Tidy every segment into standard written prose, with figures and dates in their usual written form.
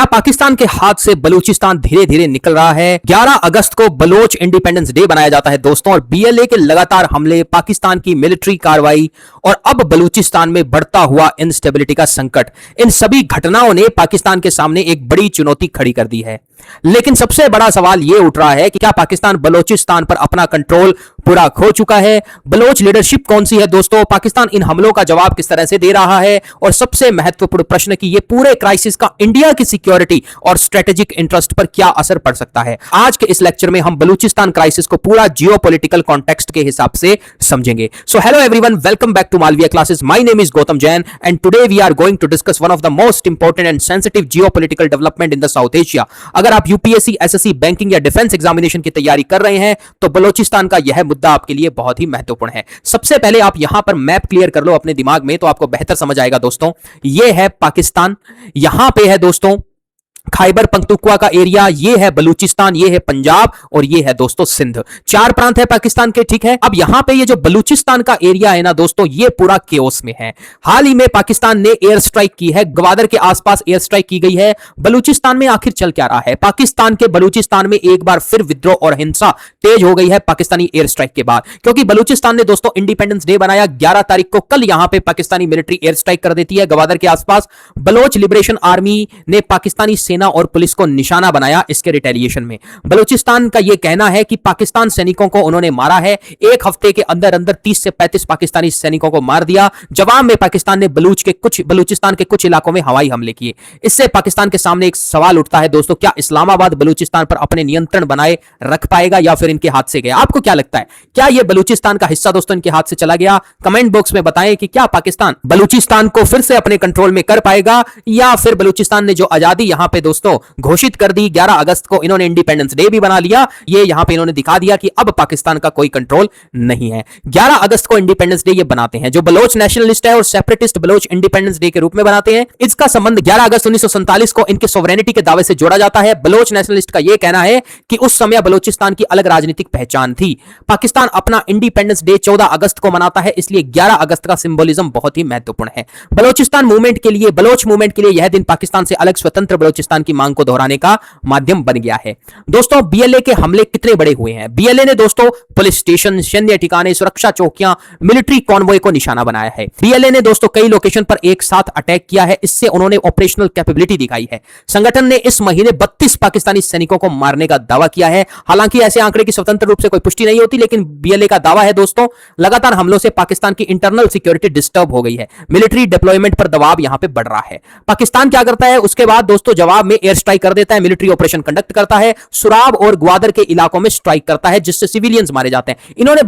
क्या पाकिस्तान के हाथ से बलूचिस्तान धीरे धीरे निकल रहा है? 11 अगस्त को बलोच इंडिपेंडेंस डे बनाया जाता है दोस्तों, और बीएलए के लगातार हमले, पाकिस्तान की मिलिट्री कार्रवाई और अब बलूचिस्तान में बढ़ता हुआ इंस्टेबिलिटी का संकट, इन सभी घटनाओं ने पाकिस्तान के सामने एक बड़ी चुनौती खड़ी कर दी है। लेकिन सबसे बड़ा सवाल यह उठ रहा है कि क्या पाकिस्तान बलूचिस्तान पर अपना कंट्रोल पूरा खो चुका है? बलोच लीडरशिप कौन सी है दोस्तों? पाकिस्तान इन हमलों का जवाब किस तरह से दे रहा है? और सबसे महत्वपूर्ण प्रश्न कि ये पूरे क्राइसिस का इंडिया की सिक्योरिटी और स्ट्रेटेजिक इंटरेस्ट पर क्या असर पड़ सकता है? आज के इस लेक्चर में हम बलूचिस्तान क्राइसिस को पूरा जियोपॉलिटिकल कॉन्टेक्स्ट के हिसाब से समझेंगे। So hello everyone, welcome back to Malviya classes. My name is Gautam Jain and today we are going to discuss one of the most important and sensitive geopolitical development in the south Asia. अगर आप UPSC, SSC, banking या defence examination की तैयारी कर रहे हैं तो बलूचिस्तान का यह मुद्दा आपके लिए बहुत ही महत्वपूर्ण है। सबसे पहले आप यहां पर मैप क्लियर कर लो अपने दिमाग में, तो आपको बेहतर समझ आएगा दोस्तों। यह है पाकिस्तान, यहां पे है दोस्तों खैबर पख्तूनख्वा का एरिया, ये है बलूचिस्तान, ये है पंजाब और ये है दोस्तों सिंध। 4 प्रांत है पाकिस्तान के, ठीक है। अब यहां पे ये जो बलूचिस्तान का एरिया है ना दोस्तों, ये पूरा केओस में है। हाल ही में पाकिस्तान ने एयर स्ट्राइक की है, ग्वादर के आसपास एयर स्ट्राइक की गई है। बलूचिस्तान में आखिर चल क्या रहा है? पाकिस्तान के बलूचिस्तान में एक बार फिर विद्रोह और हिंसा तेज हो गई है पाकिस्तानी एयर स्ट्राइक के बाद, क्योंकि बलूचिस्तान ने दोस्तों इंडिपेंडेंस डे बनाया 11 तारीख को। कल यहां पे पाकिस्तानी मिलिट्री एयर स्ट्राइक कर देती है ग्वादर के आसपास। बलोच लिबरेशन आर्मी ने पाकिस्तानी सेना और पुलिस को निशाना बनाया इसके रिटेलिएशन में। बलूचिस्तान का यह कहना है कि पाकिस्तान सैनिकों को उन्होंने मारा है। एक हफ्ते के अंदर अंदर 30 से 35 पाकिस्तानी सैनिकों को मार दिया। जवाब में पाकिस्तान ने बलूचिस्तान के कुछ इलाकों में हवाई हमले किए। इससे पाकिस्तान के सामने एक सवाल उठता है दोस्तों, क्या इस्लामाबाद बलूचिस्तान पर अपने नियंत्रण बनाए रख पाएगा या फिर इनके हाथ से गया? आपको क्या लगता है, क्या यह बलूचिस्तान का हिस्सा दोस्तों इनके हाथ से चला गया? कमेंट बॉक्स में बताएं कि क्या पाकिस्तान बलूचिस्तान को फिर से अपने कंट्रोल में कर पाएगा, या फिर बलूचिस्तान ने जो आजादी यहां पे दोस्तों घोषित कर दी 11 अगस्त को, इन्होंने इंडिपेंडेंस डे भी बना लिया, ये यहां पे इन्होंने दिखा दिया कि अब पाकिस्तान का कोई कंट्रोल नहीं है। 11 अगस्त को इंडिपेंडेंस डे ये बनाते हैं, जो बलोच नेशनलिस्ट है और सेपरेटिस्ट बलोच इंडिपेंडेंस डे के रूप में बनाते हैं। इसका संबंध 11 अगस्त 1947 को इनके सोवरेनिटी के दावे से जोड़ा जाता है। बलोच नेशनलिस्ट का यह कहना है कि उस समय बलोचिस्तान की अलग राजनीतिक पहचान थी। पाकिस्तान अपना इंडिपेंडेंस डे 14 अगस्त को मनाता है, इसलिए 11 अगस्त का सिंबोलिज्म बहुत ही महत्वपूर्ण है। बलोच मूवमेंट के लिए यह दिन पाकिस्तान से अलग स्वतंत्र बलोचिस्तान की मांग को दोहराने का माध्यम बन गया है। दोस्तों बीएलए के हमले कितने बड़े हुए हैं? बीएलए ने दोस्तों पुलिस स्टेशन, सैन्य ठिकाने, सुरक्षा चौकियां, मिलिट्री कॉन्वॉय को निशाना बनाया है। बीएलए ने दोस्तों कई लोकेशन पर एक साथ अटैक किया है, इससे उन्होंने ऑपरेशनल कैपेबिलिटी दिखाई है। संगठन ने इस महीने 32 पाकिस्तानी सैनिकों को मारने का दावा किया है। हालांकि ऐसे आंकड़े की स्वतंत्र रूप से कोई पुष्टि नहीं होती, लेकिन बीएलए का दावा है दोस्तों लगातार हमलों से पाकिस्तान की इंटरनल सिक्योरिटी डिस्टर्ब हो गई है। मिलिट्री डिप्लॉयमेंट पर दबाव यहां पर बढ़ रहा है। पाकिस्तान क्या करता है उसके बाद दोस्तों, जवाब में एयर स्ट्राइक कर देता है, मिलिट्री ऑपरेशन कंडक्ट करता है, सुराब और ग्वादर के इलाकों में स्ट्राइक करता है, जिससे सिविलियंस मारे जाते हैं। इन्होंने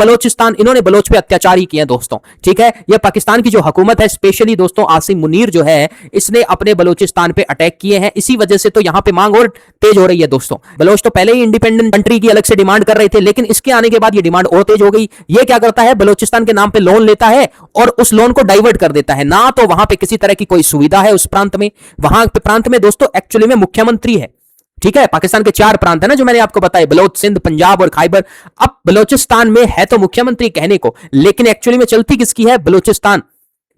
बलोच पे अत्याचार ही किए दोस्तों, ठीक है। यह पाकिस्तान की जो हुकूमत है, स्पेशली दोस्तों आसिम मुनीर जो है, इसने अपने बलोचिस्तान पे अटैक किए हैं। इसी वजह से तो यहां पे मांग और तेज हो रही है दोस्तों। बलोच तो पहले ही इंडिपेंडेंट कंट्री की अलग से डिमांड कर रहे थे, लेकिन इसके आने के बाद यह डिमांड और तेज हो गई। यह क्या करता है, बलोचिस्तान के नाम पे लोन लेता है और उस लोन को डाइवर्ट कर देता है। ना तो वहां पे किसी तरह की कोई सुविधा है उस प्रांत में, वहां पे प्रांत में दोस्तों एक्चुअली में मुख्यमंत्री है, ठीक है। पाकिस्तान के 4 प्रांत है ना जो मैंने आपको बताया, बलोच, सिंध, पंजाब और खैबर। अब बलोचिस्तान में है तो मुख्यमंत्री कहने को, लेकिन एक्चुअली में चलती किसकी है? बलोचिस्तान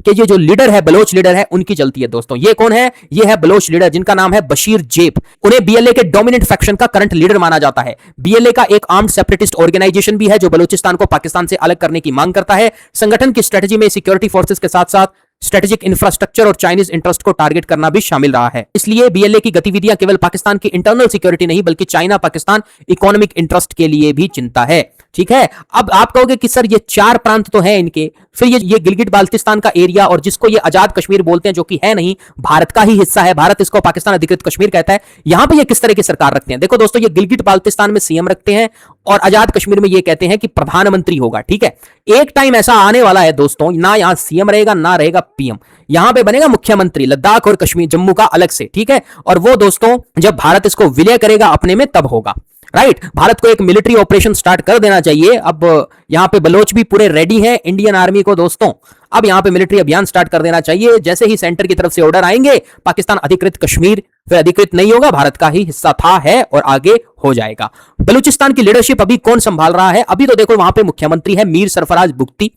के ये जो लीडर है, बलोच लीडर है, उनकी चलती है दोस्तों। ये कौन है? ये है बलोच लीडर जिनका नाम है बशीर जेब। उन्हें बीएलए के डोमिनेंट फैक्शन का करंट लीडर माना जाता है। बीएलए का एक आर्म्ड सेपरेटिस्ट ऑर्गेनाइजेशन भी है जो बलोचिस्तान को पाकिस्तान से अलग करने की मांग करता है। संगठन की स्ट्रेटजी में सिक्योरिटी फोर्सेस के साथ साथ स्ट्रेटेजिक इंफ्रास्ट्रक्चर और चाइनीज इंटरेस्ट को टारगेट करना भी शामिल रहा है। इसलिए बीएलए की गतिविधियां केवल पाकिस्तान की इंटरनल सिक्योरिटी नहीं, बल्कि चाइना पाकिस्तान इकोनॉमिक इंटरेस्ट के लिए भी चिंता है, ठीक है। अब आप कहोगे कि सर ये 4 प्रांत तो है इनके, फिर ये गिलगिट बाल्टिस्तान का एरिया, और जिसको ये आजाद कश्मीर बोलते हैं, जो कि है नहीं, भारत का ही हिस्सा है, भारत इसको पाकिस्तान अधिकृत कश्मीर कहता है, यहां पे ये किस तरह की सरकार रखते हैं? देखो दोस्तों, ये गिलगिट बाल्टिस्तान में सीएम रखते हैं और आजाद कश्मीर में ये कहते हैं कि प्रधानमंत्री होगा, ठीक है। एक टाइम ऐसा आने वाला है दोस्तों, ना यहां सीएम रहेगा ना रहेगा पीएम, यहां पे बनेगा मुख्यमंत्री, लद्दाख और कश्मीर, जम्मू का अलग से, ठीक है। और वो दोस्तों जब भारत इसको विलय करेगा अपने में तब होगा, राइट। भारत को एक मिलिट्री ऑपरेशन स्टार्ट कर देना चाहिए। अब यहां पे बलोच भी पूरे रेडी हैं इंडियन आर्मी को दोस्तों, अब यहां पे मिलिट्री अभियान स्टार्ट कर देना चाहिए। जैसे ही सेंटर की तरफ से ऑर्डर आएंगे, पाकिस्तान अधिकृत कश्मीर फिर अधिकृत नहीं होगा, भारत का ही हिस्सा था, है और आगे हो जाएगा। बलूचिस्तान की लीडरशिप अभी कौन संभाल रहा है? अभी तो देखो वहां पे मुख्यमंत्री है मीर सरफराज बुख्ती,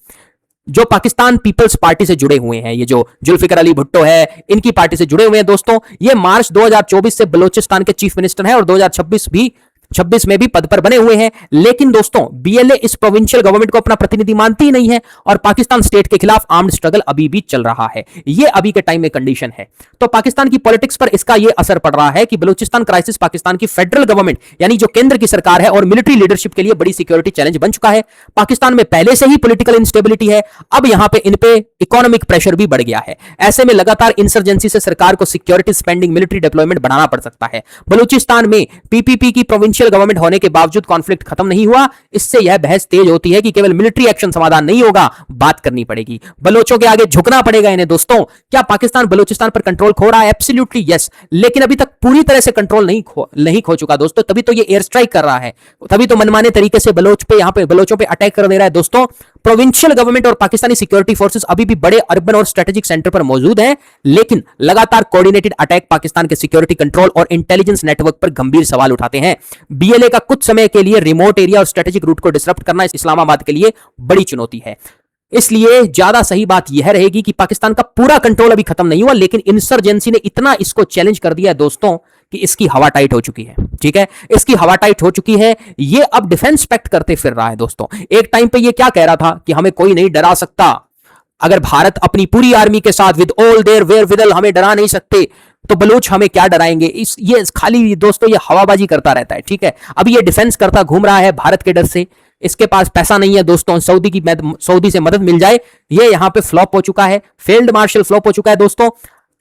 जो पाकिस्तान पीपल्स पार्टी से जुड़े हुए हैं, ये जो जुल्फिकर अली भुट्टो है, इनकी पार्टी से जुड़े हुए हैं दोस्तों। ये मार्च 2024 से बलूचिस्तान के चीफ मिनिस्टर हैं और 2026 में भी पद पर बने हुए हैं। लेकिन दोस्तों बीएलए इस प्रोविंशियल गवर्नमेंट को अपना प्रतिनिधि मानती ही नहीं है और पाकिस्तान स्टेट के खिलाफ आर्म्ड स्ट्रगल अभी भी चल रहा है। ये अभी के टाइम में कंडीशन है। तो पाकिस्तान की पॉलिटिक्स पर इसका ये असर पड़ रहा है कि बलूचिस्तान क्राइसिस पाकिस्तान की फेडरल गवर्नमेंट यानी जो केंद्र की सरकार है और मिलिट्री लीडरशिप के लिए बड़ी सिक्योरिटी चैलेंज बन चुका है। पाकिस्तान में पहले से ही पॉलिटिकल इंस्टेबिलिटी है, अब यहां पे इन पे इकोनॉमिक प्रेशर भी बढ़ गया है। ऐसे में लगातार इंसर्जेंसी से सरकार को सिक्योरिटी स्पेंडिंग, मिलिट्री डिप्लॉयमेंट बढ़ाना पड़ सकता है। बलूचिस्तान में पीपीपी की प्रोविंशियल गवर्नमेंट होने के बावजूद कॉन्फ्लिक्ट खत्म नहीं हुआ। इससे यह बहस तेज होती है कि केवल मिलिट्री एक्शन समाधान नहीं होगा, बात करनी पड़ेगी, बलोचों के आगे झुकना पड़ेगा इन्हें। दोस्तों क्या पाकिस्तान बलूचिस्तान पर कंट्रोल खो रहा है? एब्सोल्युटली यस, लेकिन अभी तक पूरी तरह से कंट्रोल नहीं खो चुका दोस्तों। तभी तो ये एयर स्ट्राइक कर रहा है, तभी तो मनमाने तरीके से बलोचों पे अटैक कर दे रहा है दोस्तों। प्रोविंशियल गवर्नमेंट और पाकिस्तानी सिक्योरिटी फोर्सेस अभी भी बड़े अर्बन और स्ट्रेटेजिक सेंटर पर मौजूद हैं, लेकिन लगातार कोऑर्डिनेटेड अटैक पाकिस्तान के सिक्योरिटी कंट्रोल और इंटेलिजेंस नेटवर्क पर गंभीर सवाल उठाते हैं। बीएलए का कुछ समय के लिए रिमोट एरिया और स्ट्रेटेजिक रूट को डिसरप्ट करना इस्लामाबाद के लिए बड़ी चुनौती है। इसलिए ज्यादा सही बात यह रहेगी कि पाकिस्तान का पूरा कंट्रोल अभी खत्म नहीं हुआ, लेकिन इंसर्जेंसी ने इतना इसको चैलेंज कर दिया है दोस्तों कि इसकी हवा टाइट हो चुकी है। ठीक है, इसकी हवा टाइट हो चुकी है। ये अब डिफेंस पैक्ट करते फिर रहा है दोस्तों। एक टाइम पे ये क्या कह रहा था कि हमें कोई नहीं डरा सकता, अगर भारत अपनी पूरी आर्मी के साथ विद ऑल देयर वेयरविदल हमें डरा नहीं सकते, तो बलूच हमें क्या डराएंगे। ये खाली दोस्तों ये हवाबाजी करता रहता है। ठीक है, अभी ये डिफेंस करता घूम रहा है भारत के डर से। इसके पास पैसा नहीं है दोस्तों, सऊदी से मदद मिल जाए। ये यहां पे फ्लॉप हो चुका है, फील्ड मार्शल फ्लॉप हो चुका है दोस्तों।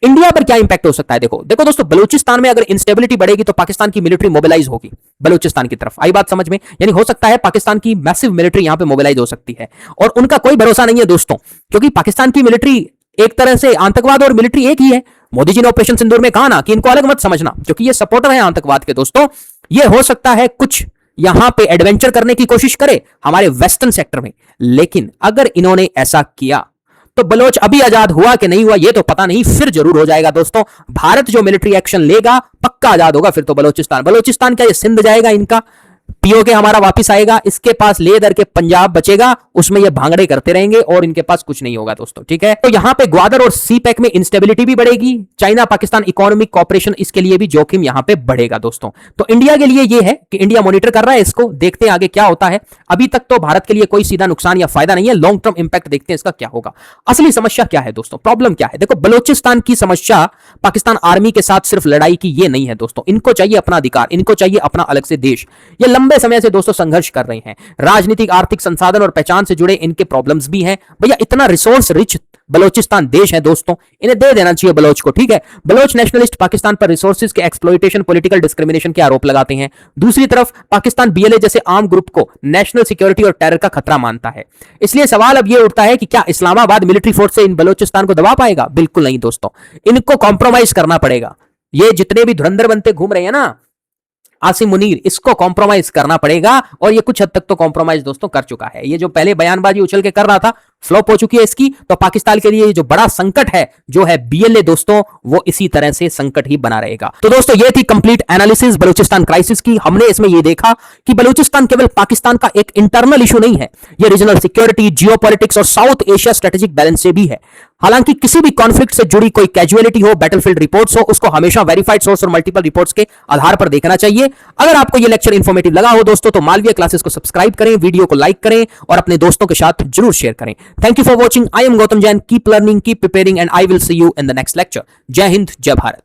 इंडिया पर क्या इंपैक्ट हो सकता है? देखो दोस्तों, बलूचिस्तान में अगर इंस्टेबिलिटी बढ़ेगी तो पाकिस्तान की मिलिट्री मोबिलाइज होगी बलूचिस्तान की तरफ। आई बात समझ में? यानी हो सकता है पाकिस्तान की मैसिव मिलिट्री यहां पे मोबिलाइज हो सकती है, और उनका कोई भरोसा नहीं है दोस्तों, क्योंकि पाकिस्तान की मिलिट्री एक तरह से आतंकवाद और मिलिट्री एक ही है। मोदी जी ने ऑपरेशन सिंदूर में कहा ना कि इनको अलग मत समझना, क्योंकि ये सपोर्टर है आतंकवाद के दोस्तों। ये हो सकता है कुछ यहां पे एडवेंचर करने की कोशिश करे हमारे वेस्टर्न सेक्टर में, लेकिन अगर इन्होंने ऐसा किया तो बलोच अभी आजाद हुआ कि नहीं हुआ ये तो पता नहीं, फिर जरूर हो जाएगा दोस्तों। भारत जो मिलिट्री एक्शन लेगा पक्का आजाद होगा फिर तो बलोचिस्तान क्या ये सिंध जाएगा इनका? पीओके हमारा वापस आएगा, इसके पास ले दर के पंजाब बचेगा, उसमें ये भांगड़े करते रहेंगे और इनके पास कुछ नहीं होगा दोस्तों। ठीक है, तो यहां पे ग्वादर और सी पैक में इंस्टेबिलिटी भी बढ़ेगी। चाइना पाकिस्तान इकोनॉमिक कॉपरेशन, इसके लिए भी जोखिम यहां पे बढ़ेगा दोस्तों। तो इंडिया के लिए ये है कि इंडिया मॉनिटर कर रहा है इसको, देखते हैं आगे क्या होता है। अभी तक तो भारत के लिए कोई सीधा नुकसान या फायदा नहीं है, लॉन्ग टर्म इंपैक्ट देखते हैं इसका क्या होगा। असली समस्या क्या है दोस्तों, प्रॉब्लम क्या है? देखो बलूचिस्तान की समस्या पाकिस्तान आर्मी के साथ सिर्फ लड़ाई की ये नहीं है दोस्तों, इनको चाहिए अपना अधिकार, इनको चाहिए अपना अलग से देश। ये लंबे समय से दोस्तों संघर्ष कर रहे हैं, राजनीतिक आर्थिक संसाधन और पहचान से जुड़े इनके प्रॉब्लम्स भी हैं। भैया इतना रिसोर्स रिच बलूचिस्तान देश है दोस्तों, इन्हें दे देना चाहिए बलोच को। ठीक है, बलोच नेशनलिस्ट पाकिस्तान पर रिसोर्सेज के एक्सप्लॉइटेशन, पॉलिटिकल डिस्क्रिमिनेशन के आरोप लगाते हैं। दूसरी तरफ पाकिस्तान बीएलए जैसे आर्म ग्रुप को नेशनल सिक्योरिटी और टेरर का खतरा मानता है। इसलिए सवाल अब यह उठता है कि क्या इस्लामाबाद मिलिट्री फोर्स से इन बलूचिस्तान को दबा पाएगा? बिल्कुल नहीं दोस्तों, इनको कॉम्प्रोमाइज करना पड़ेगा। ये जितने भी धुरंधर बनते घूम रहे हैं ना आसिम मुनीर, इसको कॉम्प्रोमाइज करना पड़ेगा, और ये कुछ हद तक तो कॉम्प्रोमाइज दोस्तों कर चुका है। ये जो पहले बयानबाजी उछल के कर रहा था फ्लॉप हो चुकी है इसकी। तो पाकिस्तान के लिए जो बड़ा संकट है जो है बीएलए दोस्तों, वो इसी तरह से संकट ही बना रहेगा। तो दोस्तों ये थी कंप्लीट एनालिसिस बलूचिस्तान क्राइसिस की। हमने इसमें ये देखा कि बलूचिस्तान केवल पाकिस्तान का एक इंटरनल इशू नहीं है, ये रीजनल सिक्योरिटी, जियोपॉलिटिक्स और साउथ एशिया स्ट्रेटेजिक बैलेंस से भी है। हालांकि किसी भी कॉन्फ्लिक्ट से जुड़ी कोई कैजुअलिटी हो, बैटलफील्ड रिपोर्ट्स हो, उसको हमेशा वेरीफाइड सोर्स और मल्टीपल रिपोर्ट्स के आधार पर देखना चाहिए। अगर आपको ये लेक्चर इंफॉर्मेटिव लगा हो दोस्तों तो मालवीय क्लासेस को सब्सक्राइब करें, वीडियो को लाइक करें और अपने दोस्तों के साथ जरूर शेयर करें। Thank you for watching. I am Gautam Jain. Keep learning, keep preparing, and I will see you in the next lecture. Jai Hind, Jai Bharat.